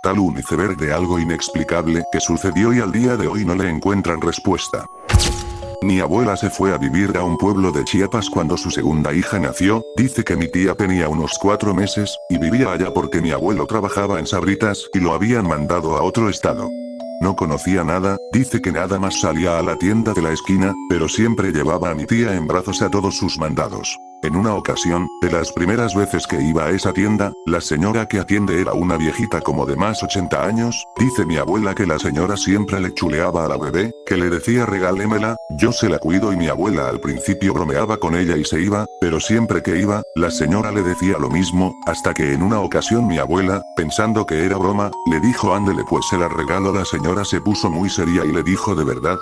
tal un iceberg de algo inexplicable que sucedió y al día de hoy no le encuentran respuesta. Mi abuela se fue a vivir a un pueblo de Chiapas cuando su segunda hija nació. Dice que mi tía tenía unos 4 meses, y vivía allá porque mi abuelo trabajaba en Sabritas y lo habían mandado a otro estado. No conocía nada, dice que nada más salía a la tienda de la esquina, pero siempre llevaba a mi tía en brazos a todos sus mandados. En una ocasión, de las primeras veces que iba a esa tienda, la señora que atiende era una viejita como de más 80 años, dice mi abuela que la señora siempre le chuleaba a la bebé, que le decía regálemela, yo se la cuido y mi abuela al principio bromeaba con ella y se iba, pero siempre que iba, la señora le decía lo mismo, hasta que en una ocasión mi abuela, pensando que era broma, le dijo ándele pues se la regalo. La señora se puso muy seria y le dijo ¿de verdad?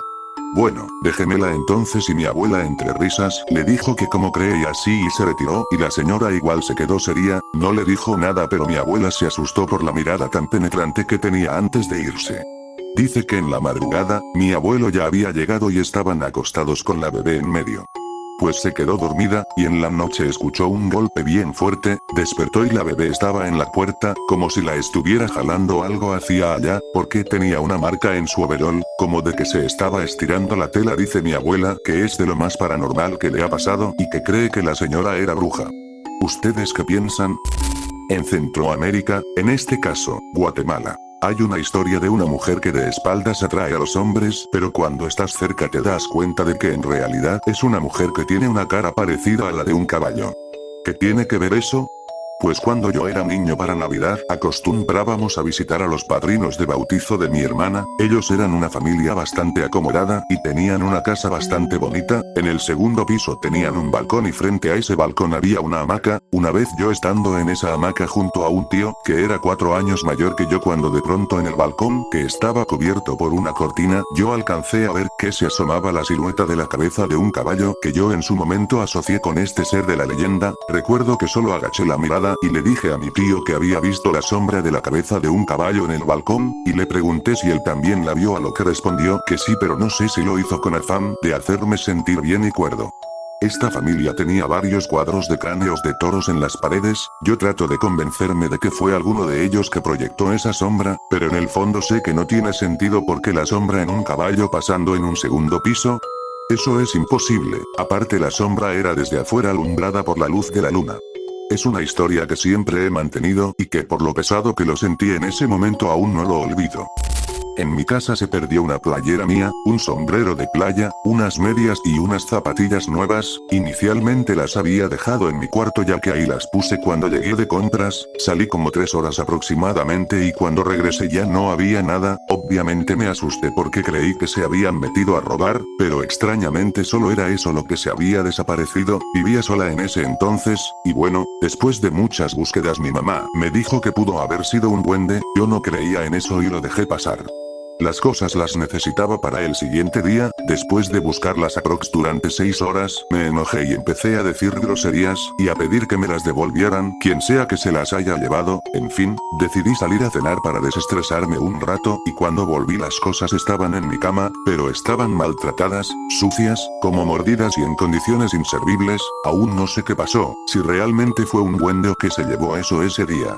Bueno, déjemela entonces y mi abuela entre risas, le dijo que como cree y así y se retiró y la señora igual se quedó seria, no le dijo nada pero mi abuela se asustó por la mirada tan penetrante que tenía antes de irse. Dice que en la madrugada, mi abuelo ya había llegado y estaban acostados con la bebé en medio. Pues se quedó dormida, y en la noche escuchó un golpe bien fuerte, despertó y la bebé estaba en la puerta, como si la estuviera jalando algo hacia allá, porque tenía una marca en su overol, como de que se estaba estirando la tela. Dice mi abuela que es de lo más paranormal que le ha pasado y que cree que la señora era bruja. ¿Ustedes qué piensan? En Centroamérica, en este caso, Guatemala, hay una historia de una mujer que de espaldas atrae a los hombres, pero cuando estás cerca te das cuenta de que en realidad es una mujer que tiene una cara parecida a la de un caballo. ¿Qué tiene que ver eso? Pues cuando yo era niño para Navidad acostumbrábamos a visitar a los padrinos de bautizo de mi hermana. Ellos eran una familia bastante acomodada y tenían una casa bastante bonita. En el segundo piso tenían un balcón y frente a ese balcón había una hamaca. Una vez yo estando en esa hamaca junto a un tío que era 4 años mayor que yo, cuando de pronto en el balcón, que estaba cubierto por una cortina, yo alcancé a ver que se asomaba la silueta de la cabeza de un caballo que yo en su momento asocié con este ser de la leyenda. Recuerdo que solo agaché la mirada y le dije a mi tío que había visto la sombra de la cabeza de un caballo en el balcón, y le pregunté si él también la vio, a lo que respondió que sí, pero no sé si lo hizo con afán de hacerme sentir bien y cuerdo. Esta familia tenía varios cuadros de cráneos de toros en las paredes. Yo trato de convencerme de que fue alguno de ellos que proyectó esa sombra, pero en el fondo sé que no tiene sentido porque la sombra en un caballo pasando en un segundo piso. Eso es imposible, aparte la sombra era desde afuera alumbrada por la luz de la luna. Es una historia que siempre he mantenido y que por lo pesado que lo sentí en ese momento aún no lo olvido. En mi casa se perdió una playera mía, un sombrero de playa, unas medias y unas zapatillas nuevas. Inicialmente las había dejado en mi cuarto ya que ahí las puse cuando llegué de compras. Salí como 3 horas aproximadamente y cuando regresé ya no había nada. Obviamente me asusté porque creí que se habían metido a robar, pero extrañamente solo era eso lo que se había desaparecido. Vivía sola en ese entonces, y bueno, después de muchas búsquedas mi mamá me dijo que pudo haber sido un duende. Yo no creía en eso y lo dejé pasar. Las cosas las necesitaba para el siguiente día. Después de buscarlas aprox durante 6 horas, me enojé y empecé a decir groserías, y a pedir que me las devolvieran, quien sea que se las haya llevado. En fin, decidí salir a cenar para desestresarme un rato, y cuando volví las cosas estaban en mi cama, pero estaban maltratadas, sucias, como mordidas y en condiciones inservibles. Aún no sé qué pasó, si realmente fue un duende o que se llevó eso ese día.